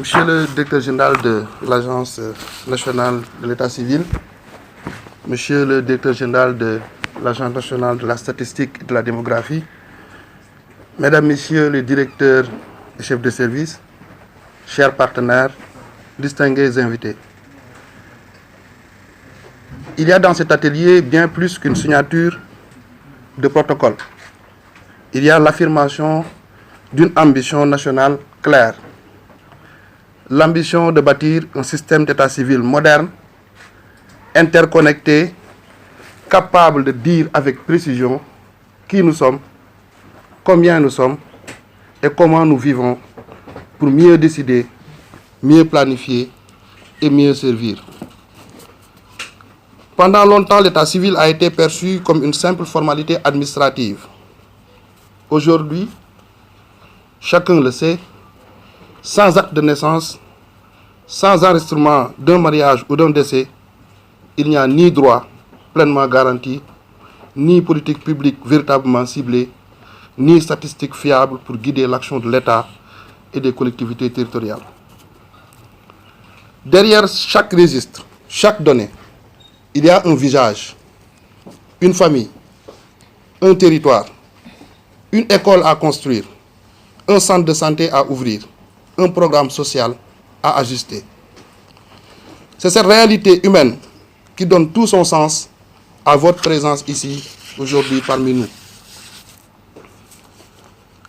Monsieur le directeur général de l'Agence nationale de l'État civil, Monsieur le directeur général de l'Agence nationale de la statistique et de la démographie, Mesdames, Messieurs les directeurs et chefs de service, chers partenaires, distingués invités. Il y a dans cet atelier bien plus qu'une signature de protocole. Il y a l'affirmation d'une ambition nationale claire. L'ambition de bâtir un système d'état civil moderne, interconnecté, capable de dire avec précision qui nous sommes, combien nous sommes et comment nous vivons pour mieux décider, mieux planifier et mieux servir. Pendant longtemps, l'état civil a été perçu comme une simple formalité administrative. Aujourd'hui, chacun le sait, sans acte de naissance, sans enregistrement d'un mariage ou d'un décès, il n'y a ni droit pleinement garanti, ni politique publique véritablement ciblée, ni statistiques fiables pour guider l'action de l'État et des collectivités territoriales. Derrière chaque registre, chaque donnée, il y a un visage, une famille, un territoire, une école à construire, un centre de santé à ouvrir, un programme social à ajuster. C'est cette réalité humaine qui donne tout son sens à votre présence ici, aujourd'hui, parmi nous.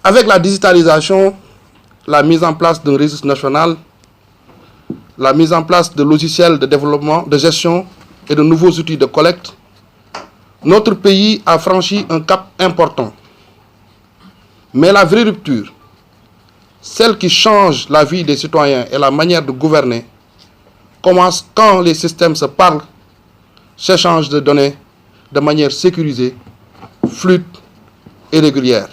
Avec la digitalisation, la mise en place d'un registre national, la mise en place de logiciels de développement, de gestion et de nouveaux outils de collecte, notre pays a franchi un cap important. Mais la vraie rupture, celle qui change la vie des citoyens et la manière de gouverner, commence quand les systèmes se parlent, s'échangent de données de manière sécurisée, fluide et régulière.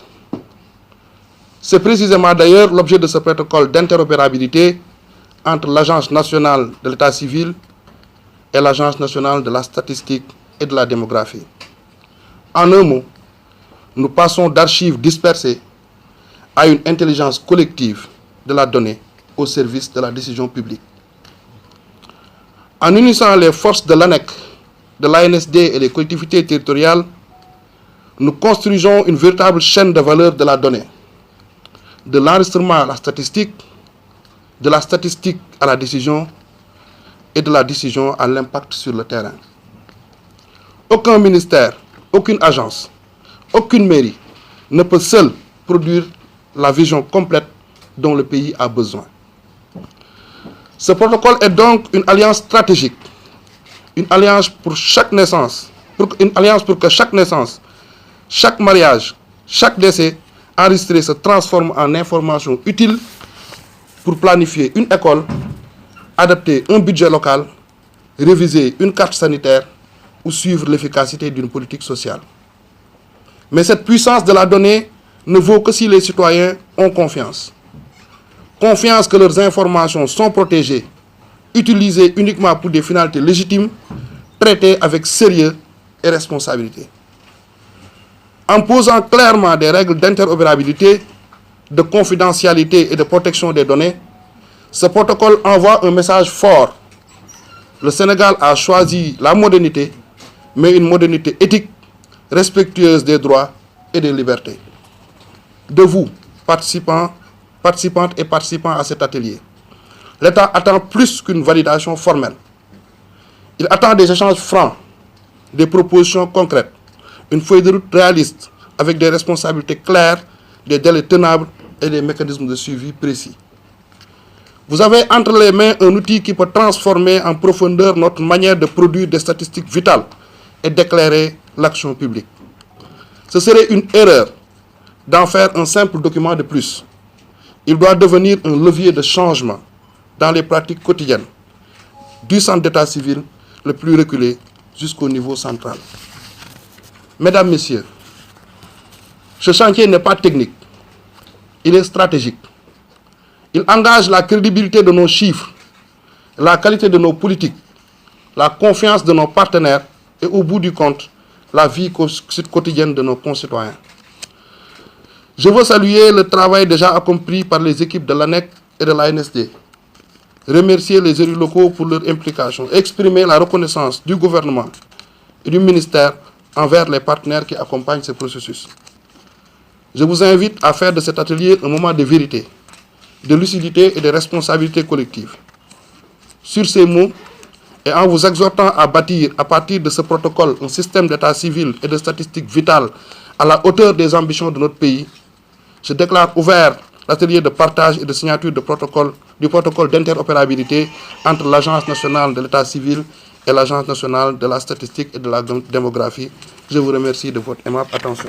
C'est précisément d'ailleurs l'objet de ce protocole d'interopérabilité entre l'Agence nationale de l'État civil et l'Agence nationale de la statistique et de la démographie. En un mot, nous passons d'archives dispersées à une intelligence collective de la donnée au service de la décision publique. En unissant les forces de l'ANEC, de l'ANSD et des collectivités territoriales, nous construisons une véritable chaîne de valeur de la donnée, de l'enregistrement à la statistique, de la statistique à la décision et de la décision à l'impact sur le terrain. Aucun ministère, aucune agence, aucune mairie ne peut seul produire la vision complète dont le pays a besoin. Ce protocole est donc une alliance stratégique, une alliance pour chaque naissance, une alliance pour que chaque naissance, chaque mariage, chaque décès enregistré se transforme en information utile pour planifier une école, adapter un budget local, réviser une carte sanitaire ou suivre l'efficacité d'une politique sociale. Mais cette puissance de la donnée ne vaut que si les citoyens ont confiance. Confiance que leurs informations sont protégées, utilisées uniquement pour des finalités légitimes, traitées avec sérieux et responsabilité. En posant clairement des règles d'interopérabilité, de confidentialité et de protection des données, ce protocole envoie un message fort. Le Sénégal a choisi la modernité, mais une modernité éthique, respectueuse des droits et des libertés. De vous, participants, participantes et participants à cet atelier, l'État attend plus qu'une validation formelle. Il attend des échanges francs, des propositions concrètes, une feuille de route réaliste avec des responsabilités claires, des délais tenables et des mécanismes de suivi précis. Vous avez entre les mains un outil qui peut transformer en profondeur notre manière de produire des statistiques vitales et d'éclairer l'action publique. Ce serait une erreur d'en faire un simple document de plus. Il doit devenir un levier de changement dans les pratiques quotidiennes, du centre d'état civil le plus reculé jusqu'au niveau central. Mesdames, Messieurs, ce chantier n'est pas technique, il est stratégique. Il engage la crédibilité de nos chiffres, la qualité de nos politiques, la confiance de nos partenaires et au bout du compte, la vie quotidienne de nos concitoyens. Je veux saluer le travail déjà accompli par les équipes de l'ANEC et de l'ANSD, remercier les élus locaux pour leur implication, exprimer la reconnaissance du gouvernement et du ministère envers les partenaires qui accompagnent ce processus. Je vous invite à faire de cet atelier un moment de vérité, de lucidité et de responsabilité collective. Sur ces mots, et en vous exhortant à bâtir à partir de ce protocole un système d'état civil et de statistiques vitales à la hauteur des ambitions de notre pays, je déclare ouvert l'atelier de partage et de signature du protocole d'interopérabilité entre l'Agence nationale de l'état civil et l'Agence nationale de la statistique et de la démographie. Je vous remercie de votre aimable attention.